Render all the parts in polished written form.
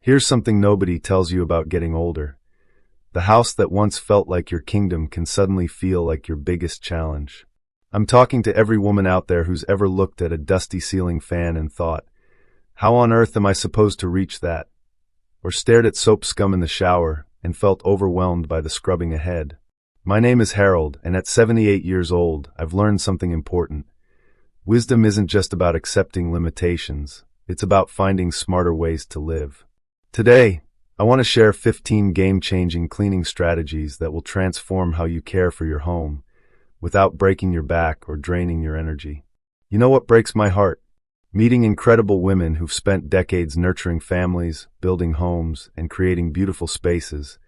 Here's something nobody tells you about getting older. The house that once felt like your kingdom can suddenly feel like your biggest challenge. I'm talking to every woman out there who's ever looked at a dusty ceiling fan and thought, how on earth am I supposed to reach that? Or stared at soap scum in the shower and felt overwhelmed by the scrubbing ahead. My name is Harold, and at 78 years old, I've learned something important. Wisdom isn't just about accepting limitations, it's about finding smarter ways to live. Today, I want to share 15 game-changing cleaning strategies that will transform how you care for your home, without breaking your back or draining your energy. You know what breaks my heart? Meeting incredible women who've spent decades nurturing families, building homes, and creating beautiful spaces,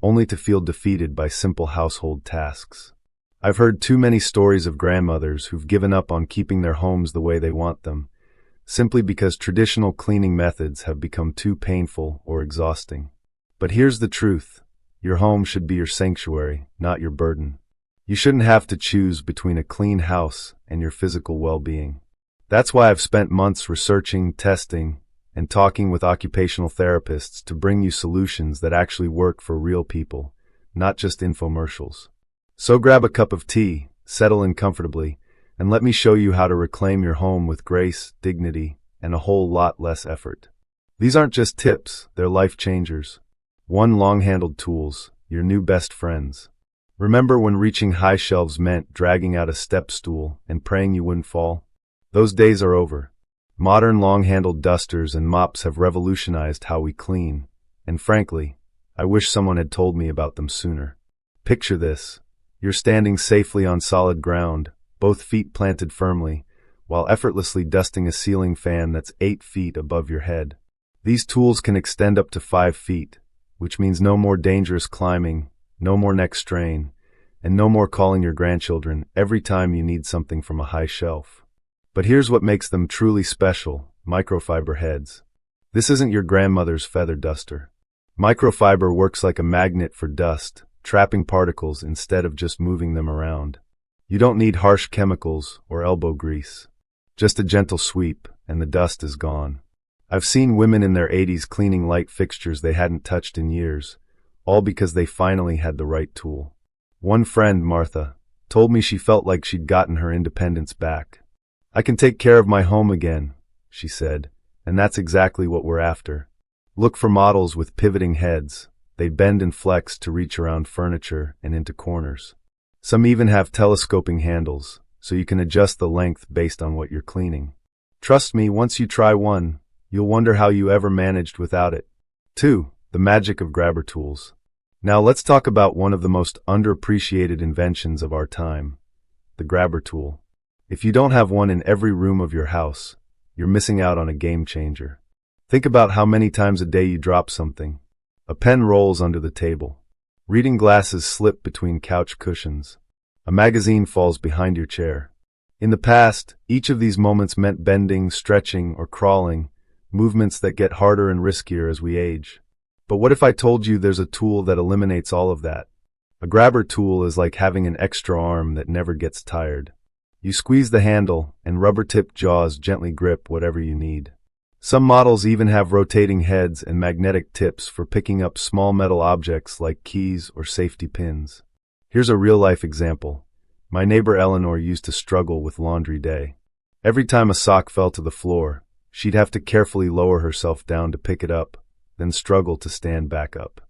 only to feel defeated by simple household tasks. I've heard too many stories of grandmothers who've given up on keeping their homes the way they want them, simply because traditional cleaning methods have become too painful or exhausting. But here's the truth. Your home should be your sanctuary, not your burden. You shouldn't have to choose between a clean house and your physical well-being. That's why I've spent months researching, testing, and talking with occupational therapists to bring you solutions that actually work for real people, not just infomercials. So grab a cup of tea, settle in comfortably, and let me show you how to reclaim your home with grace, dignity, and a whole lot less effort. These aren't just tips, they're life changers. One, long-handled tools, your new best friends. Remember when reaching high shelves meant dragging out a step stool and praying you wouldn't fall? Those days are over. Modern long-handled dusters and mops have revolutionized how we clean, and frankly, I wish someone had told me about them sooner. Picture this. You're standing safely on solid ground, both feet planted firmly, while effortlessly dusting a ceiling fan that's 8 feet above your head. These tools can extend up to 5 feet, which means no more dangerous climbing, no more neck strain, and no more calling your grandchildren every time you need something from a high shelf. But here's what makes them truly special: microfiber heads. This isn't your grandmother's feather duster. Microfiber works like a magnet for dust, trapping particles instead of just moving them around. You don't need harsh chemicals or elbow grease. Just a gentle sweep, and the dust is gone. I've seen women in their 80s cleaning light fixtures they hadn't touched in years, all because they finally had the right tool. One friend, Martha, told me she felt like she'd gotten her independence back. I can take care of my home again, she said, and that's exactly what we're after. Look for models with pivoting heads. They bend and flex to reach around furniture and into corners. Some even have telescoping handles, so you can adjust the length based on what you're cleaning. Trust me, once you try one, you'll wonder how you ever managed without it. 2. The magic of grabber tools. Now let's talk about one of the most underappreciated inventions of our time, the grabber tool. If you don't have one in every room of your house, you're missing out on a game changer. Think about how many times a day you drop something. A pen rolls under the table. Reading glasses slip between couch cushions. A magazine falls behind your chair. In the past, each of these moments meant bending, stretching, or crawling, movements that get harder and riskier as we age. But what if I told you there's a tool that eliminates all of that? A grabber tool is like having an extra arm that never gets tired. You squeeze the handle, and rubber-tipped jaws gently grip whatever you need. Some models even have rotating heads and magnetic tips for picking up small metal objects like keys or safety pins. Here's a real-life example. My neighbor Eleanor used to struggle with laundry day. Every time a sock fell to the floor, she'd have to carefully lower herself down to pick it up, then struggle to stand back up.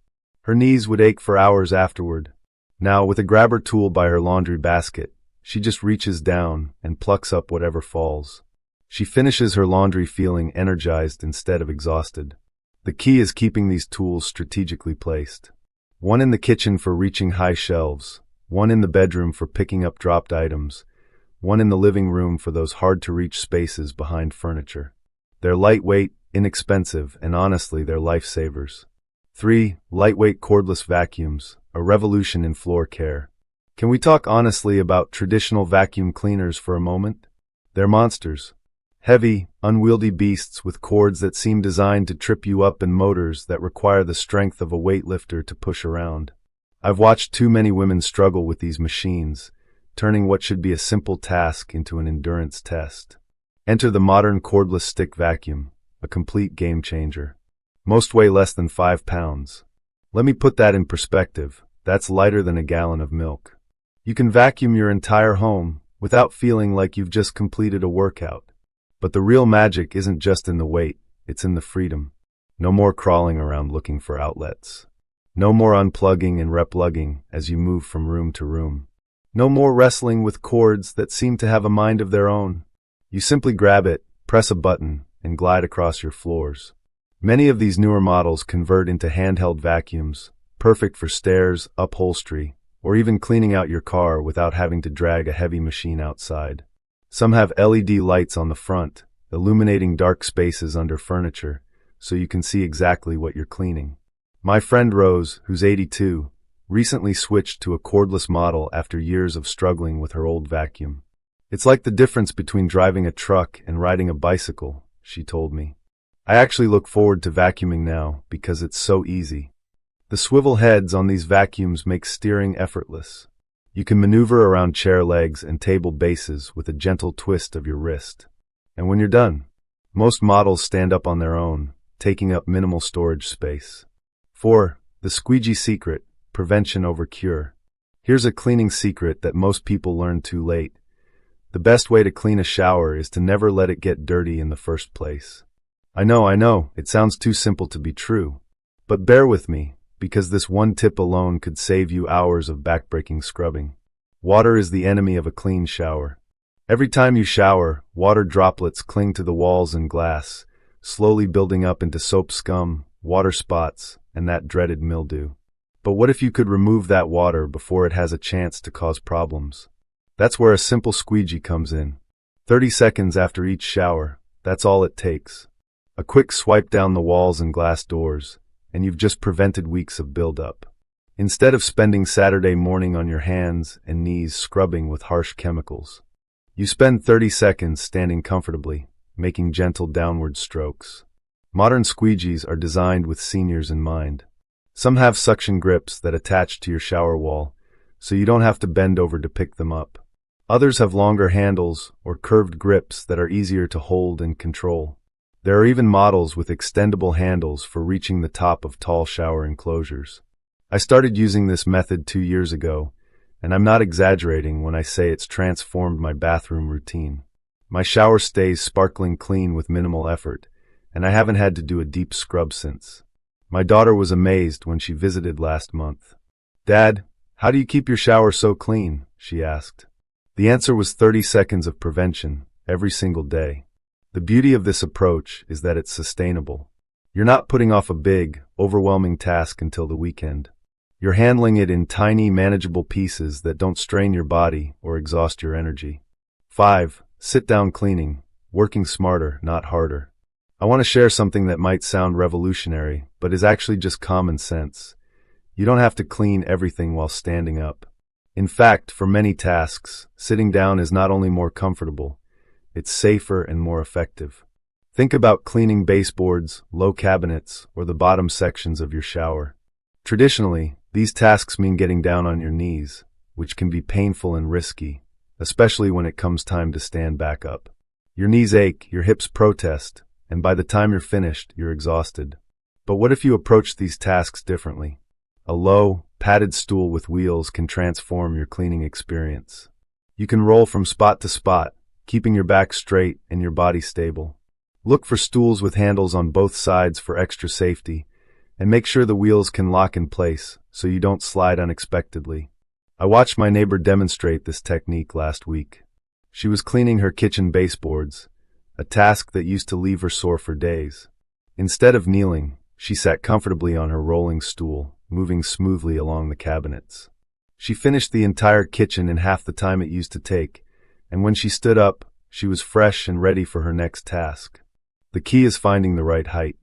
Her knees would ache for hours afterward. Now, with a grabber tool by her laundry basket, she just reaches down and plucks up whatever falls. She finishes her laundry feeling energized instead of exhausted. The key is keeping these tools strategically placed. One in the kitchen for reaching high shelves, one in the bedroom for picking up dropped items, one in the living room for those hard-to-reach spaces behind furniture. They're lightweight, inexpensive, and honestly, they're lifesavers. 3. Lightweight cordless vacuums, a revolution in floor care. Can we talk honestly about traditional vacuum cleaners for a moment? They're monsters. Heavy, unwieldy beasts with cords that seem designed to trip you up and motors that require the strength of a weightlifter to push around. I've watched too many women struggle with these machines, turning what should be a simple task into an endurance test. Enter the modern cordless stick vacuum, a complete game changer. Most weigh less than 5 pounds. Let me put that in perspective. That's lighter than a gallon of milk. You can vacuum your entire home without feeling like you've just completed a workout. But the real magic isn't just in the weight, it's in the freedom. No more crawling around looking for outlets. No more unplugging and replugging as you move from room to room. No more wrestling with cords that seem to have a mind of their own. You simply grab it, press a button, and glide across your floors. Many of these newer models convert into handheld vacuums, perfect for stairs, upholstery, or even cleaning out your car without having to drag a heavy machine outside. Some have LED lights on the front, illuminating dark spaces under furniture, so you can see exactly what you're cleaning. My friend Rose, who's 82, recently switched to a cordless model after years of struggling with her old vacuum. It's like the difference between driving a truck and riding a bicycle, she told me. I actually look forward to vacuuming now because it's so easy. The swivel heads on these vacuums make steering effortless. You can maneuver around chair legs and table bases with a gentle twist of your wrist. And when you're done, most models stand up on their own, taking up minimal storage space. 4. The Squeegee secret, prevention over cure. Here's a cleaning secret that most people learn too late. The best way to clean a shower is to never let it get dirty in the first place. I know, it sounds too simple to be true. But bear with me, because this one tip alone could save you hours of backbreaking scrubbing. Water is the enemy of a clean shower. Every time you shower, water droplets cling to the walls and glass, slowly building up into soap scum, water spots, and that dreaded mildew. But what if you could remove that water before it has a chance to cause problems? That's where a simple squeegee comes in. 30 seconds after each shower, that's all it takes. A quick swipe down the walls and glass doors, and you've just prevented weeks of buildup. Instead of spending Saturday morning on your hands and knees scrubbing with harsh chemicals, you spend 30 seconds standing comfortably, making gentle downward strokes. Modern squeegees are designed with seniors in mind. Some have suction grips that attach to your shower wall, so you don't have to bend over to pick them up. Others have longer handles or curved grips that are easier to hold and control. There are even models with extendable handles for reaching the top of tall shower enclosures. I started using this method 2 years ago, and I'm not exaggerating when I say it's transformed my bathroom routine. My shower stays sparkling clean with minimal effort, and I haven't had to do a deep scrub since. My daughter was amazed when she visited last month. "Dad, how do you keep your shower so clean?" she asked. The answer was 30 seconds of prevention, every single day. The beauty of this approach is that it's sustainable. You're not putting off a big, overwhelming task until the weekend. You're handling it in tiny, manageable pieces that don't strain your body or exhaust your energy. 5. Sit-down cleaning, working smarter, not harder. I want to share something that might sound revolutionary, but is actually just common sense. You don't have to clean everything while standing up. In fact, for many tasks, sitting down is not only more comfortable, it's safer and more effective. Think about cleaning baseboards, low cabinets, or the bottom sections of your shower. Traditionally, these tasks mean getting down on your knees, which can be painful and risky, especially when it comes time to stand back up. Your knees ache, your hips protest, and by the time you're finished, you're exhausted. But what if you approach these tasks differently? A low, padded stool with wheels can transform your cleaning experience. You can roll from spot to spot, keeping your back straight and your body stable. Look for stools with handles on both sides for extra safety, and make sure the wheels can lock in place so you don't slide unexpectedly. I watched my neighbor demonstrate this technique last week. She was cleaning her kitchen baseboards, a task that used to leave her sore for days. Instead of kneeling, she sat comfortably on her rolling stool, moving smoothly along the cabinets. She finished the entire kitchen in half the time it used to take, and when she stood up, she was fresh and ready for her next task. The key is finding the right height.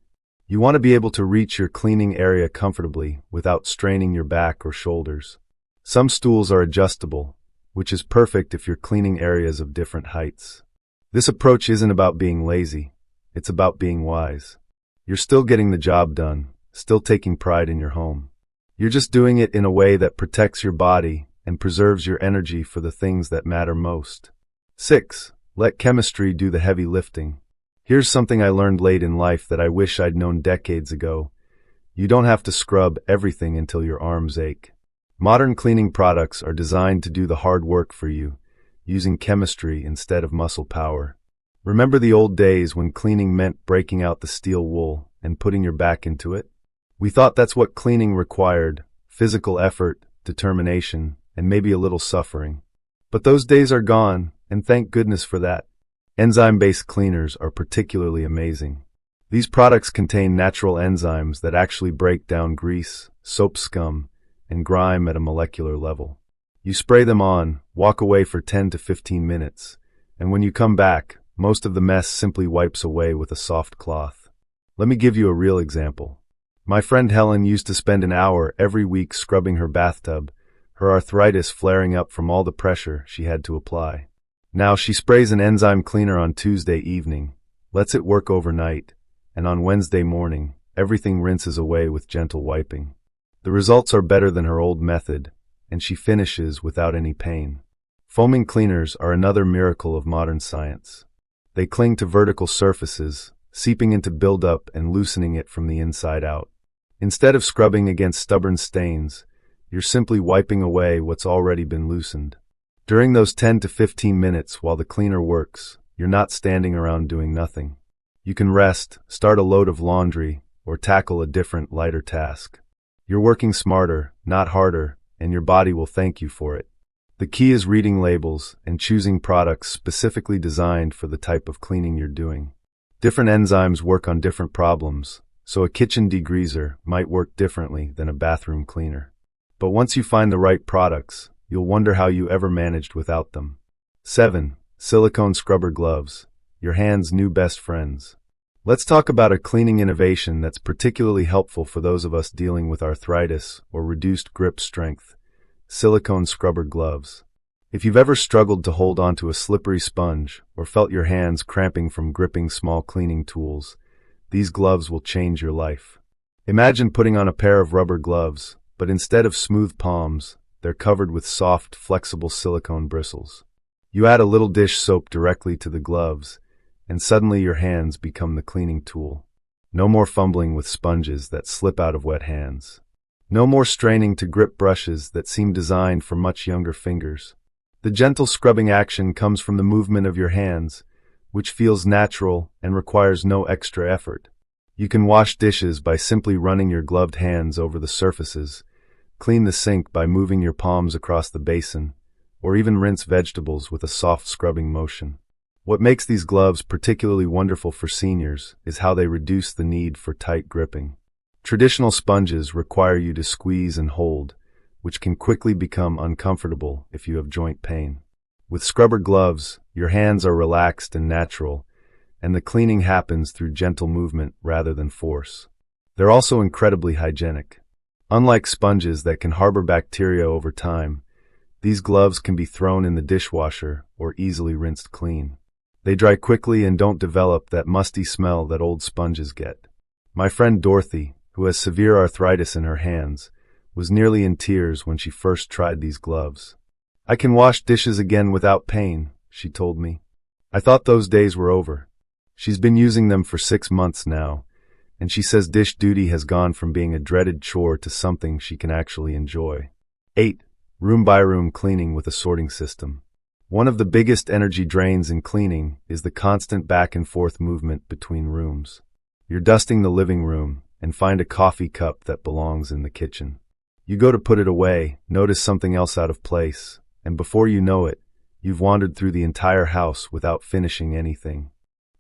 You want to be able to reach your cleaning area comfortably without straining your back or shoulders. Some stools are adjustable, which is perfect if you're cleaning areas of different heights. This approach isn't about being lazy, it's about being wise. You're still getting the job done, still taking pride in your home. You're just doing it in a way that protects your body and preserves your energy for the things that matter most. 6. Let chemistry do the heavy lifting. Here's something I learned late in life that I wish I'd known decades ago. You don't have to scrub everything until your arms ache. Modern cleaning products are designed to do the hard work for you, using chemistry instead of muscle power. Remember the old days when cleaning meant breaking out the steel wool and putting your back into it? We thought that's what cleaning required: physical effort, determination, and maybe a little suffering. But those days are gone, and thank goodness for that. Enzyme-based cleaners are particularly amazing. These products contain natural enzymes that actually break down grease, soap scum, and grime at a molecular level. You spray them on, walk away for 10 to 15 minutes, and when you come back, most of the mess simply wipes away with a soft cloth. Let me give you a real example. My friend Helen used to spend an hour every week scrubbing her bathtub, her arthritis flaring up from all the pressure she had to apply. Now she sprays an enzyme cleaner on Tuesday evening, lets it work overnight, and on Wednesday morning, everything rinses away with gentle wiping. The results are better than her old method, and she finishes without any pain. Foaming cleaners are another miracle of modern science. They cling to vertical surfaces, seeping into buildup and loosening it from the inside out. Instead of scrubbing against stubborn stains, you're simply wiping away what's already been loosened. During those 10 to 15 minutes while the cleaner works, you're not standing around doing nothing. You can rest, start a load of laundry, or tackle a different, lighter task. You're working smarter, not harder, and your body will thank you for it. The key is reading labels and choosing products specifically designed for the type of cleaning you're doing. Different enzymes work on different problems, so a kitchen degreaser might work differently than a bathroom cleaner. But once you find the right products, you'll wonder how you ever managed without them. 7. Silicone scrubber gloves, your hands' new best friends. Let's talk about a cleaning innovation that's particularly helpful for those of us dealing with arthritis or reduced grip strength: silicone scrubber gloves. If you've ever struggled to hold onto a slippery sponge or felt your hands cramping from gripping small cleaning tools, these gloves will change your life. Imagine putting on a pair of rubber gloves, but instead of smooth palms, they're covered with soft, flexible silicone bristles. You add a little dish soap directly to the gloves, and suddenly your hands become the cleaning tool. No more fumbling with sponges that slip out of wet hands. No more straining to grip brushes that seem designed for much younger fingers. The gentle scrubbing action comes from the movement of your hands, which feels natural and requires no extra effort. You can wash dishes by simply running your gloved hands over the surfaces, clean the sink by moving your palms across the basin, or even rinse vegetables with a soft scrubbing motion. What makes these gloves particularly wonderful for seniors is how they reduce the need for tight gripping. Traditional sponges require you to squeeze and hold, which can quickly become uncomfortable if you have joint pain. With scrubber gloves, your hands are relaxed and natural, and the cleaning happens through gentle movement rather than force. They're also incredibly hygienic. Unlike sponges that can harbor bacteria over time, these gloves can be thrown in the dishwasher or easily rinsed clean. They dry quickly and don't develop that musty smell that old sponges get. My friend Dorothy, who has severe arthritis in her hands, was nearly in tears when she first tried these gloves. "I can wash dishes again without pain," she told me. I thought those days were over. She's been using them for 6 months now, and she says dish duty has gone from being a dreaded chore to something she can actually enjoy. 8. Room-by-room cleaning with a sorting system. One of the biggest energy drains in cleaning is the constant back-and-forth movement between rooms. You're dusting the living room and find a coffee cup that belongs in the kitchen. You go to put it away, notice something else out of place, and before you know it, you've wandered through the entire house without finishing anything.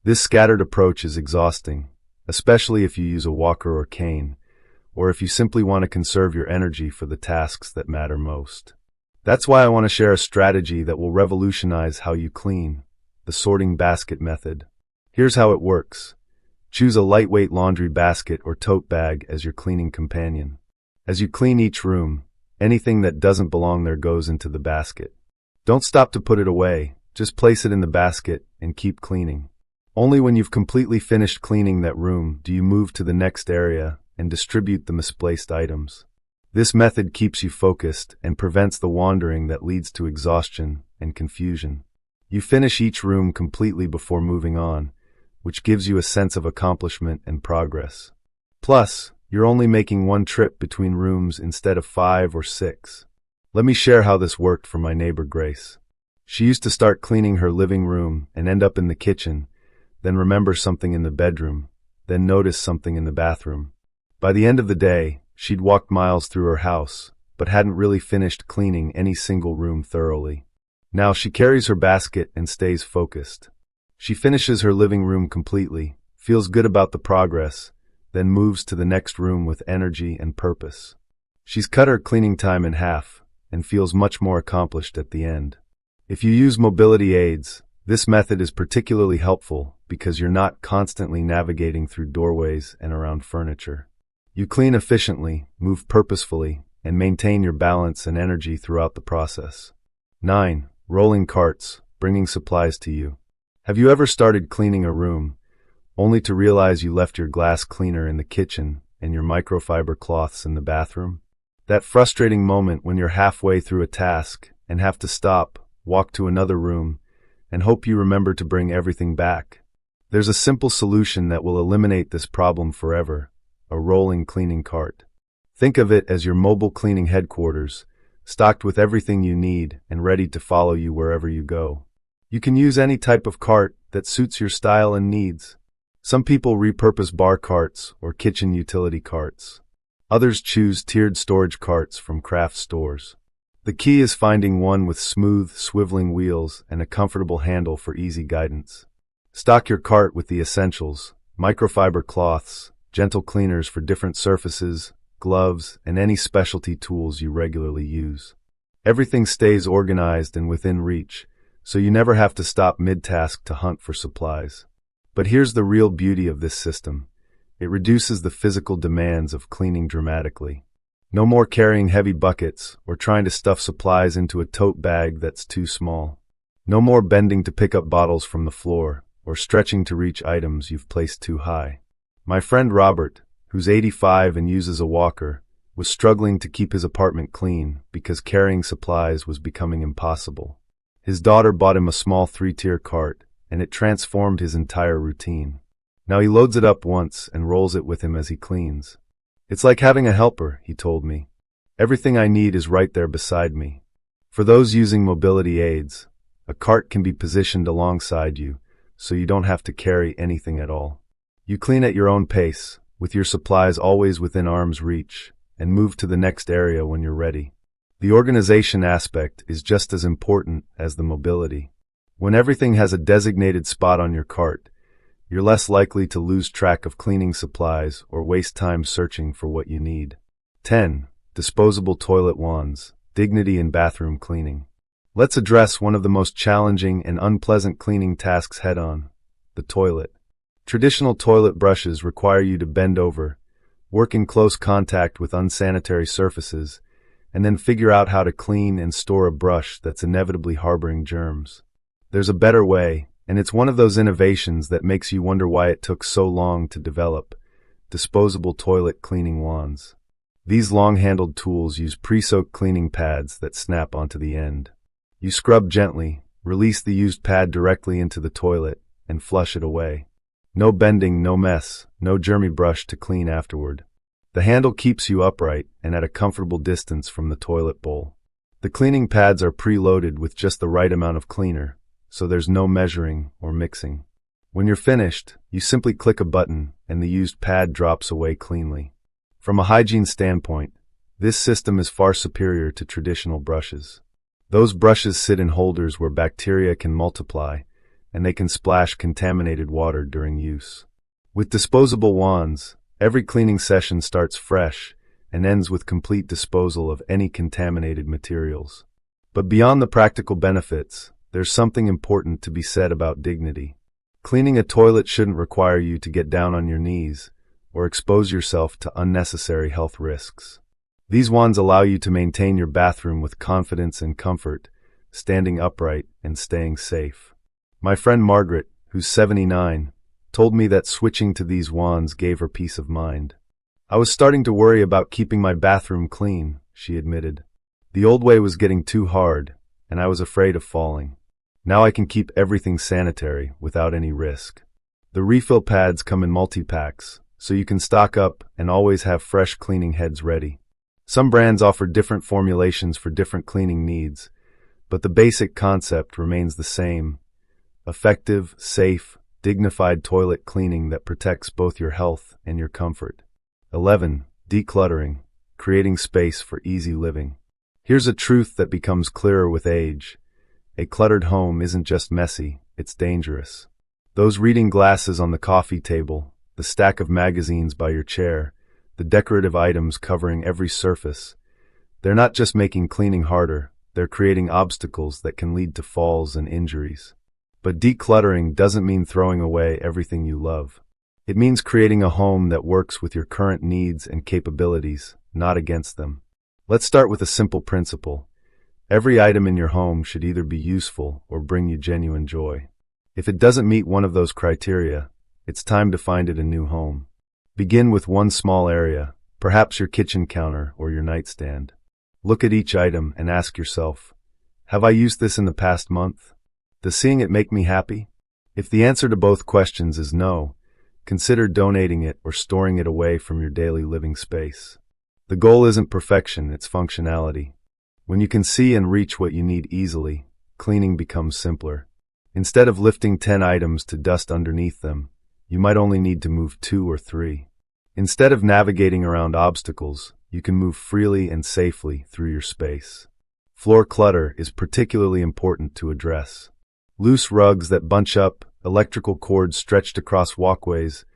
This scattered approach is exhausting, especially if you use a walker or cane, or if you simply want to conserve your energy for the tasks that matter most. That's why I want to share a strategy that will revolutionize how you clean: the sorting basket method. Here's how it works. Choose a lightweight laundry basket or tote bag as your cleaning companion. As you clean each room, anything that doesn't belong there goes into the basket. Don't stop to put it away, just place it in the basket and keep cleaning. Only when you've completely finished cleaning that room do you move to the next area and distribute the misplaced items. This method keeps you focused and prevents the wandering that leads to exhaustion and confusion. You finish each room completely before moving on, which gives you a sense of accomplishment and progress. Plus, you're only making one trip between rooms instead of 5 or 6. Let me share how this worked for my neighbor Grace. She used to start cleaning her living room and end up in the kitchen, then remember something in the bedroom, then notice something in the bathroom. By the end of the day, she'd walked miles through her house, but hadn't really finished cleaning any single room thoroughly. Now she carries her basket and stays focused. She finishes her living room completely, feels good about the progress, then moves to the next room with energy and purpose. She's cut her cleaning time in half and feels much more accomplished at the end. If you use mobility aids, this method is particularly helpful because you're not constantly navigating through doorways and around furniture. You clean efficiently, move purposefully, and maintain your balance and energy throughout the process. 9. Rolling carts, bringing supplies to you. Have you ever started cleaning a room, only to realize you left your glass cleaner in the kitchen and your microfiber cloths in the bathroom? That frustrating moment when you're halfway through a task and have to stop, walk to another room, and hope you remember to bring everything back. There's a simple solution that will eliminate this problem forever: a rolling cleaning cart. Think of it as your mobile cleaning headquarters, stocked with everything you need and ready to follow you wherever you go. You can use any type of cart that suits your style and needs. Some people repurpose bar carts or kitchen utility carts. Others choose tiered storage carts from craft stores. The key is finding one with smooth, swiveling wheels and a comfortable handle for easy guidance. Stock your cart with the essentials: microfiber cloths, gentle cleaners for different surfaces, gloves, and any specialty tools you regularly use. Everything stays organized and within reach, so you never have to stop mid-task to hunt for supplies. But here's the real beauty of this system. It reduces the physical demands of cleaning dramatically. No more carrying heavy buckets or trying to stuff supplies into a tote bag that's too small. No more bending to pick up bottles from the floor or stretching to reach items you've placed too high. My friend Robert, who's 85 and uses a walker, was struggling to keep his apartment clean because carrying supplies was becoming impossible. His daughter bought him a small 3-tier cart, and it transformed his entire routine. Now he loads it up once and rolls it with him as he cleans. It's like having a helper, he told me. Everything I need is right there beside me. For those using mobility aids, a cart can be positioned alongside you, so you don't have to carry anything at all. You clean at your own pace, with your supplies always within arm's reach, and move to the next area when you're ready. The organization aspect is just as important as the mobility. When everything has a designated spot on your cart, you're less likely to lose track of cleaning supplies or waste time searching for what you need. 10. Disposable toilet wands, dignity in bathroom cleaning. Let's address one of the most challenging and unpleasant cleaning tasks head-on: the toilet. Traditional toilet brushes require you to bend over, work in close contact with unsanitary surfaces, and then figure out how to clean and store a brush that's inevitably harboring germs. There's a better way, and it's one of those innovations that makes you wonder why it took so long to develop: disposable toilet cleaning wands. These long-handled tools use pre-soaked cleaning pads that snap onto the end. You scrub gently, release the used pad directly into the toilet, and flush it away. No bending, no mess, no germy brush to clean afterward. The handle keeps you upright and at a comfortable distance from the toilet bowl. The cleaning pads are preloaded with just the right amount of cleaner, so there's no measuring or mixing. When you're finished, you simply click a button and the used pad drops away cleanly. From a hygiene standpoint, this system is far superior to traditional brushes. Those brushes sit in holders where bacteria can multiply, and they can splash contaminated water during use. With disposable wands, every cleaning session starts fresh and ends with complete disposal of any contaminated materials. But beyond the practical benefits, there's something important to be said about dignity. Cleaning a toilet shouldn't require you to get down on your knees or expose yourself to unnecessary health risks. These wands allow you to maintain your bathroom with confidence and comfort, standing upright and staying safe. My friend Margaret, who's 79, told me that switching to these wands gave her peace of mind. I was starting to worry about keeping my bathroom clean, she admitted. The old way was getting too hard, and I was afraid of falling. Now I can keep everything sanitary without any risk. The refill pads come in multi-packs, so you can stock up and always have fresh cleaning heads ready. Some brands offer different formulations for different cleaning needs, but the basic concept remains the same: effective, safe, dignified toilet cleaning that protects both your health and your comfort. 11. Decluttering, creating space for easy living. Here's a truth that becomes clearer with age. A cluttered home isn't just messy, it's dangerous. Those reading glasses on the coffee table, the stack of magazines by your chair, the decorative items covering every surface, they're not just making cleaning harder, they're creating obstacles that can lead to falls and injuries. But decluttering doesn't mean throwing away everything you love. It means creating a home that works with your current needs and capabilities, not against them. Let's start with a simple principle. Every item in your home should either be useful or bring you genuine joy. If it doesn't meet one of those criteria, it's time to find it a new home. Begin with one small area, perhaps your kitchen counter or your nightstand. Look at each item and ask yourself, have I used this in the past month? Does seeing it make me happy? If the answer to both questions is no, consider donating it or storing it away from your daily living space. The goal isn't perfection, it's functionality. When you can see and reach what you need easily, cleaning becomes simpler. Instead of lifting 10 items to dust underneath them, you might only need to move 2 or 3. Instead of navigating around obstacles, you can move freely and safely through your space. Floor clutter is particularly important to address. Loose rugs that bunch up, electrical cords stretched across walkways,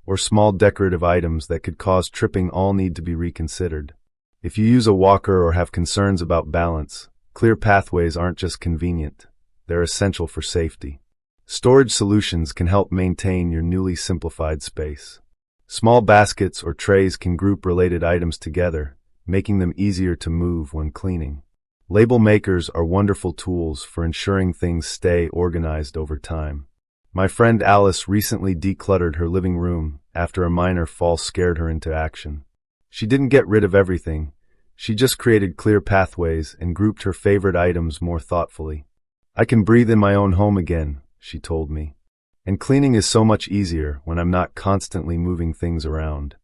or small decorative items that could cause tripping all need to be reconsidered. If you use a walker or have concerns about balance, clear pathways aren't just convenient, they're essential for safety. Storage solutions can help maintain your newly simplified space. Small baskets or trays can group related items together, making them easier to move when cleaning. Label makers are wonderful tools for ensuring things stay organized over time. My friend Alice recently decluttered her living room after a minor fall scared her into action. She didn't get rid of everything, she just created clear pathways and grouped her favorite items more thoughtfully. I can breathe in my own home again, she told me. And cleaning is so much easier when I'm not constantly moving things around.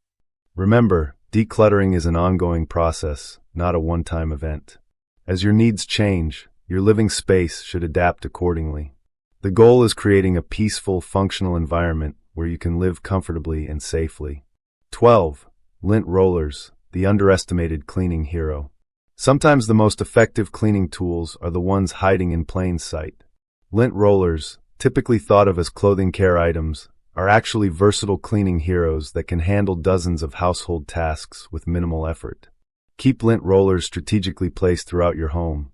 Remember, decluttering is an ongoing process, not a one-time event. As your needs change, your living space should adapt accordingly. The goal is creating a peaceful, functional environment where you can live comfortably and safely. 12. Lint rollers, the underestimated cleaning hero. Sometimes the most effective cleaning tools are the ones hiding in plain sight. Lint rollers, typically thought of as clothing care items, are actually versatile cleaning heroes that can handle dozens of household tasks with minimal effort. Keep lint rollers strategically placed throughout your home.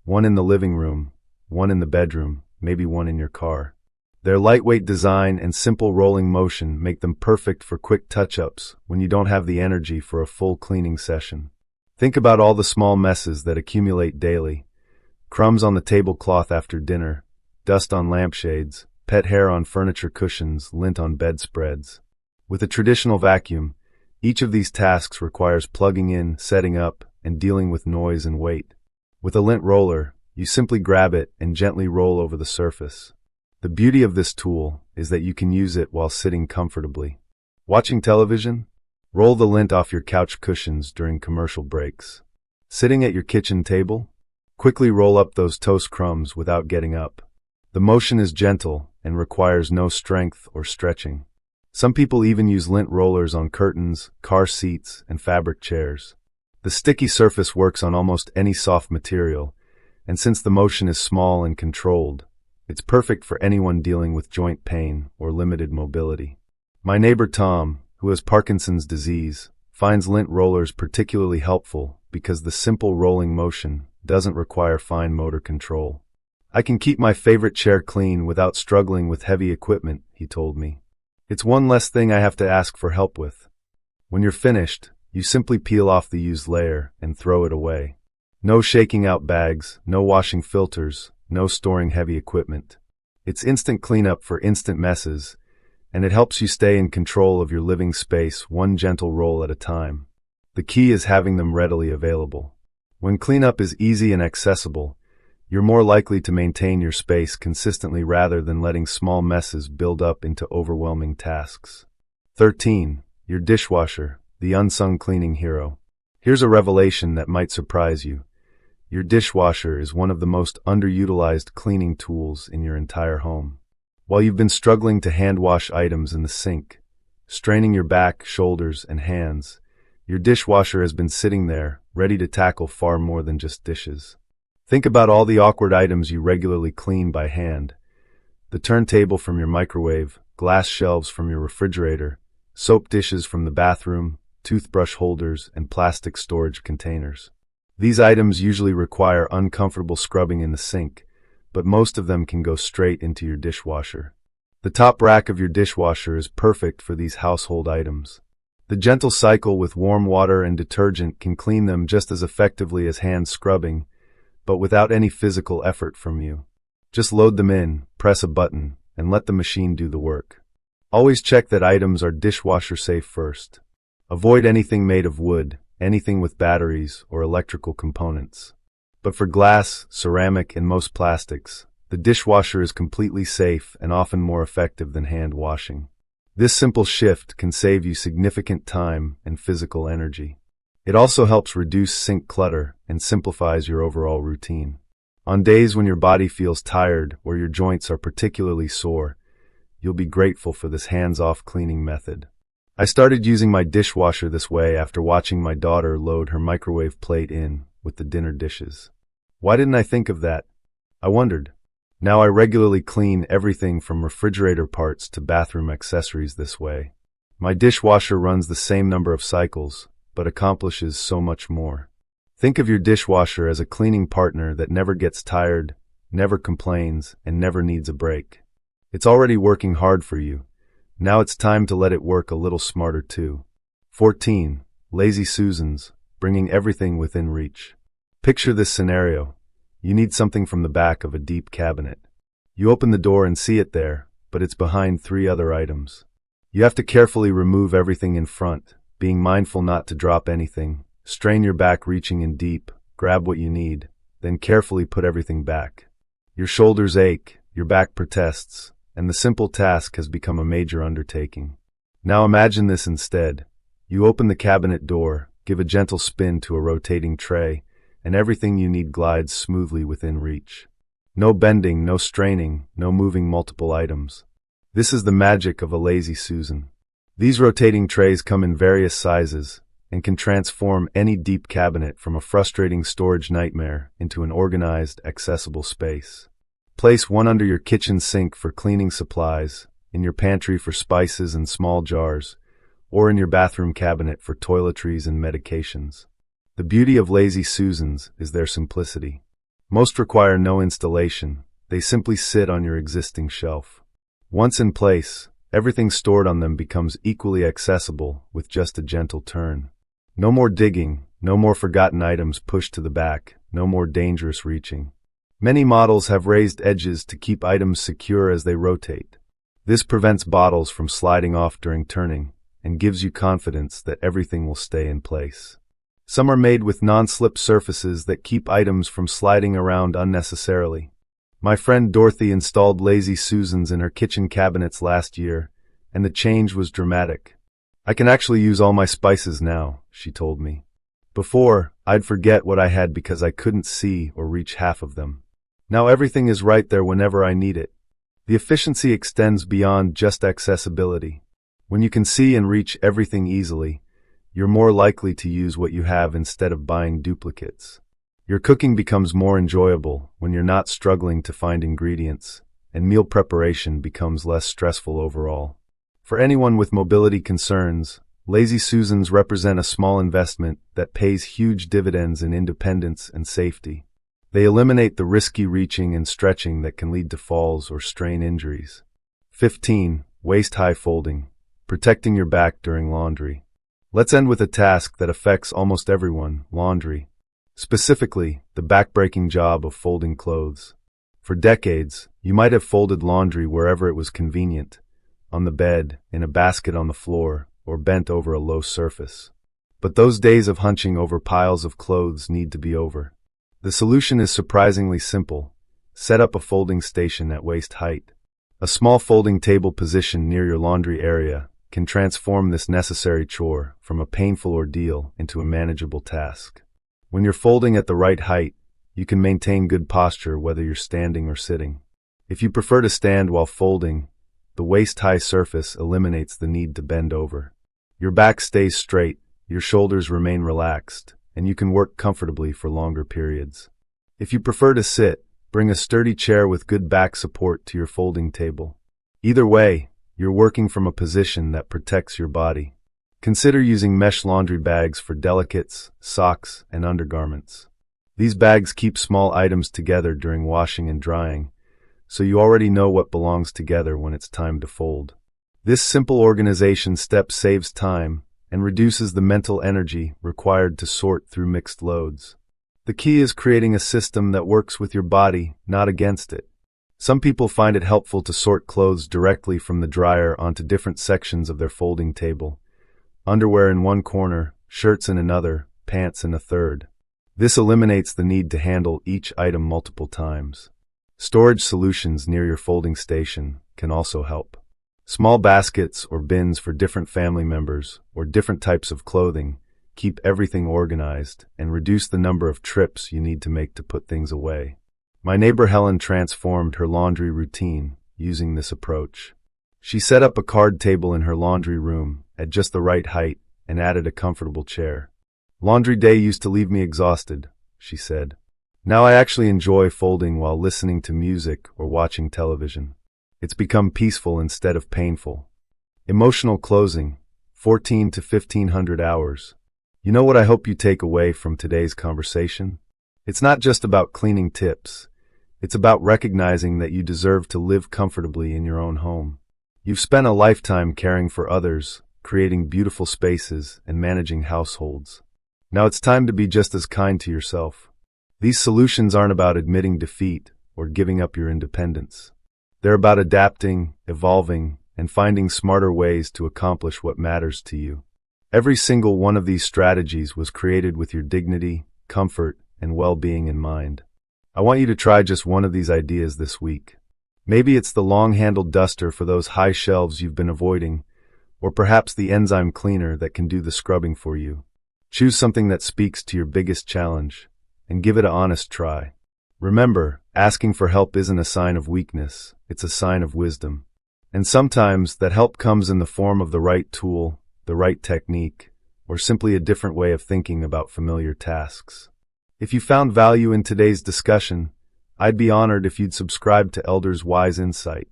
One in the living room, one in the bedroom, maybe one in your car. Their lightweight design and simple rolling motion make them perfect for quick touch-ups when you don't have the energy for a full cleaning session. Think about all the small messes that accumulate daily. Crumbs on the tablecloth after dinner, dust on lampshades, pet hair on furniture cushions, lint on bedspreads. With a traditional vacuum, each of these tasks requires plugging in, setting up, and dealing with noise and weight. With a lint roller, you simply grab it and gently roll over the surface. The beauty of this tool is that you can use it while sitting comfortably. Watching television? Roll the lint off your couch cushions during commercial breaks. Sitting at your kitchen table? Quickly roll up those toast crumbs without getting up. The motion is gentle and requires no strength or stretching. Some people even use lint rollers on curtains, car seats, and fabric chairs. The sticky surface works on almost any soft material, and since the motion is small and controlled, it's perfect for anyone dealing with joint pain or limited mobility. My neighbor Tom, who has Parkinson's disease, finds lint rollers particularly helpful because the simple rolling motion doesn't require fine motor control. I can keep my favorite chair clean without struggling with heavy equipment, he told me. It's one less thing I have to ask for help with. When you're finished, you simply peel off the used layer and throw it away. No shaking out bags, no washing filters, no storing heavy equipment. It's instant cleanup for instant messes, and it helps you stay in control of your living space one gentle roll at a time. The key is having them readily available. When cleanup is easy and accessible, You're more likely to maintain your space consistently rather than letting small messes build up into overwhelming tasks. 13. Your dishwasher, the unsung cleaning hero. Here's a revelation that might surprise you. Your dishwasher is one of the most underutilized cleaning tools in your entire home. While you've been struggling to hand wash items in the sink, straining your back, shoulders, and hands, your dishwasher has been sitting there, ready to tackle far more than just dishes. Think about all the awkward items you regularly clean by hand. The turntable from your microwave, glass shelves from your refrigerator, soap dishes from the bathroom, toothbrush holders, and plastic storage containers. These items usually require uncomfortable scrubbing in the sink, but most of them can go straight into your dishwasher. The top rack of your dishwasher is perfect for these household items. The gentle cycle with warm water and detergent can clean them just as effectively as hand scrubbing, but without any physical effort from you. Just load them in, press a button, and let the machine do the work. Always check that items are dishwasher safe first. Avoid anything made of wood, anything with batteries or electrical components. But for glass, ceramic, and most plastics, the dishwasher is completely safe and often more effective than hand washing. This simple shift can save you significant time and physical energy. It also helps reduce sink clutter and simplifies your overall routine. On days when your body feels tired or your joints are particularly sore, you'll be grateful for this hands-off cleaning method. I started using my dishwasher this way after watching my daughter load her microwave plate in with the dinner dishes. Why didn't I think of that? I wondered. Now I regularly clean everything from refrigerator parts to bathroom accessories this way. My dishwasher runs the same number of cycles, but accomplishes so much more. Think of your dishwasher as a cleaning partner that never gets tired, never complains, and never needs a break. It's already working hard for you. Now it's time to let it work a little smarter too. 14. Lazy Susans, bringing everything within reach. Picture this scenario. You need something from the back of a deep cabinet. You open the door and see it there, but it's behind 3 other items. You have to carefully remove everything in front, being mindful not to drop anything. Strain your back reaching in deep, grab what you need, then carefully put everything back. Your shoulders ache, your back protests, and the simple task has become a major undertaking. Now imagine this instead. You open the cabinet door, give a gentle spin to a rotating tray, and everything you need glides smoothly within reach. No bending, no straining, no moving multiple items. This is the magic of a Lazy Susan. These rotating trays come in various sizes and can transform any deep cabinet from a frustrating storage nightmare into an organized, accessible space. Place one under your kitchen sink for cleaning supplies, in your pantry for spices and small jars, or in your bathroom cabinet for toiletries and medications. The beauty of Lazy Susans is their simplicity. Most require no installation. They simply sit on your existing shelf. Once in place, everything stored on them becomes equally accessible with just a gentle turn. No more digging, no more forgotten items pushed to the back, no more dangerous reaching. Many models have raised edges to keep items secure as they rotate. This prevents bottles from sliding off during turning and gives you confidence that everything will stay in place. Some are made with non-slip surfaces that keep items from sliding around unnecessarily. My friend Dorothy installed Lazy Susans in her kitchen cabinets last year, and the change was dramatic. "I can actually use all my spices now," she told me. "Before, I'd forget what I had because I couldn't see or reach half of them. Now everything is right there whenever I need it." The efficiency extends beyond just accessibility. When you can see and reach everything easily, you're more likely to use what you have instead of buying duplicates. Your cooking becomes more enjoyable when you're not struggling to find ingredients, and meal preparation becomes less stressful overall. For anyone with mobility concerns, Lazy Susans represent a small investment that pays huge dividends in independence and safety. They eliminate the risky reaching and stretching that can lead to falls or strain injuries. 15. Waist-high folding, protecting your back during laundry. Let's end with a task that affects almost everyone, laundry. Specifically, the back-breaking job of folding clothes. For decades, you might have folded laundry wherever it was convenient, on the bed, in a basket on the floor, or bent over a low surface. But those days of hunching over piles of clothes need to be over. The solution is surprisingly simple. Set up a folding station at waist height. A small folding table positioned near your laundry area can transform this necessary chore from a painful ordeal into a manageable task. When you're folding at the right height, you can maintain good posture whether you're standing or sitting. If you prefer to stand while folding, the waist-high surface eliminates the need to bend over. Your back stays straight, your shoulders remain relaxed, and you can work comfortably for longer periods. If you prefer to sit, bring a sturdy chair with good back support to your folding table. Either way, you're working from a position that protects your body. Consider using mesh laundry bags for delicates, socks, and undergarments. These bags keep small items together during washing and drying, so you already know what belongs together when it's time to fold. This simple organization step saves time and reduces the mental energy required to sort through mixed loads. The key is creating a system that works with your body, not against it. Some people find it helpful to sort clothes directly from the dryer onto different sections of their folding table. Underwear in one corner, shirts in another, pants in a third. This eliminates the need to handle each item multiple times. Storage solutions near your folding station can also help. Small baskets or bins for different family members or different types of clothing keep everything organized and reduce the number of trips you need to make to put things away. My neighbor Helen transformed her laundry routine using this approach. She set up a card table in her laundry room at just the right height and added a comfortable chair. "Laundry day used to leave me exhausted," she said. "Now I actually enjoy folding while listening to music or watching television. It's become peaceful instead of painful." Emotional closing, 14 to 1500 hours. You know what I hope you take away from today's conversation? It's not just about cleaning tips. It's about recognizing that you deserve to live comfortably in your own home. You've spent a lifetime caring for others, creating beautiful spaces, and managing households. Now it's time to be just as kind to yourself. These solutions aren't about admitting defeat or giving up your independence. They're about adapting, evolving, and finding smarter ways to accomplish what matters to you. Every single one of these strategies was created with your dignity, comfort, and well-being in mind. I want you to try just one of these ideas this week. Maybe it's the long-handled duster for those high shelves you've been avoiding, or perhaps the enzyme cleaner that can do the scrubbing for you. Choose something that speaks to your biggest challenge, and give it an honest try. Remember, asking for help isn't a sign of weakness, it's a sign of wisdom. And sometimes that help comes in the form of the right tool, the right technique, or simply a different way of thinking about familiar tasks. If you found value in today's discussion, I'd be honored if you'd subscribe to Elders' Wise Insight.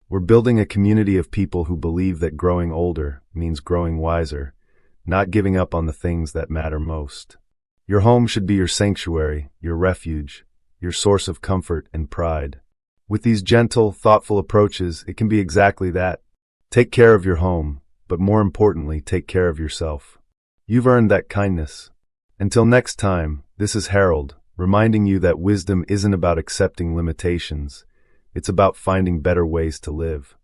We're building a community of people who believe that growing older means growing wiser, not giving up on the things that matter most. Your home should be your sanctuary, your refuge, your source of comfort and pride. With these gentle, thoughtful approaches, it can be exactly that. Take care of your home, but more importantly, take care of yourself. You've earned that kindness. Until next time, this is Harold, reminding you that wisdom isn't about accepting limitations. It's about finding better ways to live.